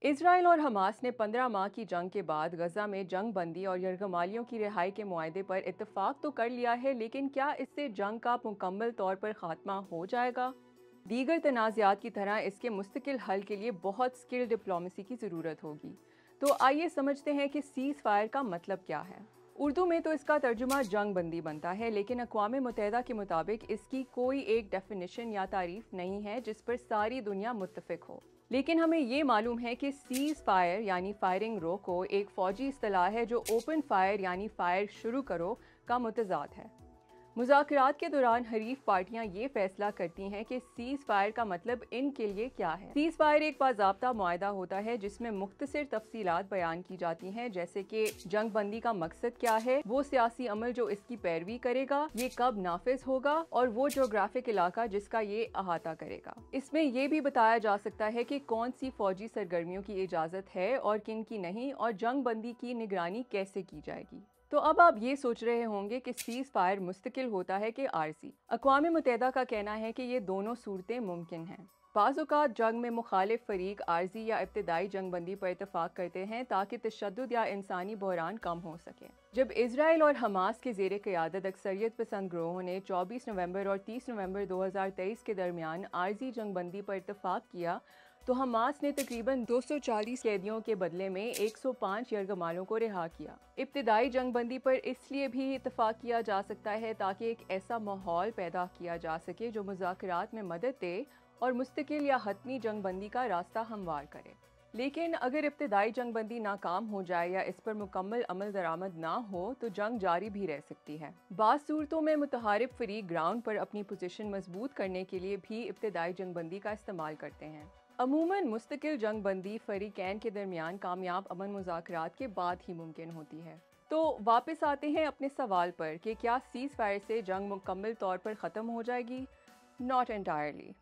Israel और Hamas ने 15 माह की जंग के बाद गजा में जंग बंदी और यरगमालियों की रिहाई के मुआहदे पर इत्तेफाक तो कर लिया है, लेकिन क्या इससे जंग का मुकम्मल तौर पर खात्मा हो जाएगा? दीगर तनाज़ात की तरह इसके मुस्तकिल हल के लिए बहुत स्किल डिप्लोमेसी की ज़रूरत होगी। तो आइए समझते हैं कि सीज़ फायर का मतलब क्या है। उर्दू में तो इसका तर्जुमा जंग बंदी बनता है, लेकिन अक़वाम मुत्तहिदा के मुताबिक इसकी कोई एक डेफिनेशन या तारीफ नहीं है जिस पर सारी दुनिया मुत्तफिक हो। लेकिन हमें ये मालूम है कि सीज़ फायर यानी फायरिंग रोको एक फ़ौजी इस्तिलाह है जो ओपन फायर यानी फायर शुरू करो का मुतज़ाद है। मुज़ाकरात के दौरान हरीफ पार्टियां ये फैसला करती हैं कि सीज़ फायर का मतलब इनके लिए क्या है। सीज़ फायर एक बाज़ाब्ता मुआहदा होता है जिसमें मुख्तसर तफसीलात बयान की जाती हैं, जैसे कि जंग बंदी का मकसद क्या है, वो सियासी अमल जो इसकी पैरवी करेगा, ये कब नाफिज होगा और वो जोग्राफिक इलाका जिसका ये अहाता करेगा। इसमें यह भी बताया जा सकता है कि कौन सी फौजी सरगर्मियों की इजाज़त है और किन की नहीं, और जंग बंदी की निगरानी कैसे की जाएगी। तो अब आप ये सोच रहे होंगे कि सीज़ फायर मुस्तकिल होता है कि आरजी। अक़वाम मुत्तहिदा का कहना है कि ये दोनों सूरतें मुमकिन हैं। बाज़ औक़ात जंग में मुखालिफ फरीक आरजी या इब्तिदाई जंग बंदी पर इतफ़ाक़ करते हैं ताकि तशद्दुद या इंसानी बहरान कम हो सके। जब इसराइल और हमास के ज़ेर क़यादत अक्सरियत पसंद ग्रोहों ने 24 नवंबर और 30 नवंबर 2023 के दरमियान आरजी जंग बंदी पर इतफ़ाक़ किया, तो हमास ने तकरीबन 240 कैदियों के बदले में 105 यरगमालों को रिहा किया। इब्तिदाई जंगबंदी पर इसलिए भी इत्तफाक किया जा सकता है ताकि एक ऐसा माहौल पैदा किया जा सके जो मुज़ाकरात में मदद दे और मुस्तकिल या हतमी जंगबंदी का रास्ता हमवार करे। लेकिन अगर इब्तिदाई जंगबंदी नाकाम हो जाए या इस पर मुकम्मल अमल दरामद ना हो तो जंग जारी भी रह सकती है। बाज़ सूरतों में मुतहारिब फरीक ग्राउंड पर अपनी पोजीशन मजबूत करने के लिए भी इब्तिदाई जंगबंदी का इस्तेमाल करते हैं। अमूमन मुस्तकिल जंग बंदी फरीकैन के दरमियान कामयाब अमन मुज़ाकरात के बाद ही मुमकिन होती है। तो वापस आते हैं अपने सवाल पर कि क्या सीज़ फायर से जंग मुकम्मल तौर पर ख़त्म हो जाएगी? Not entirely.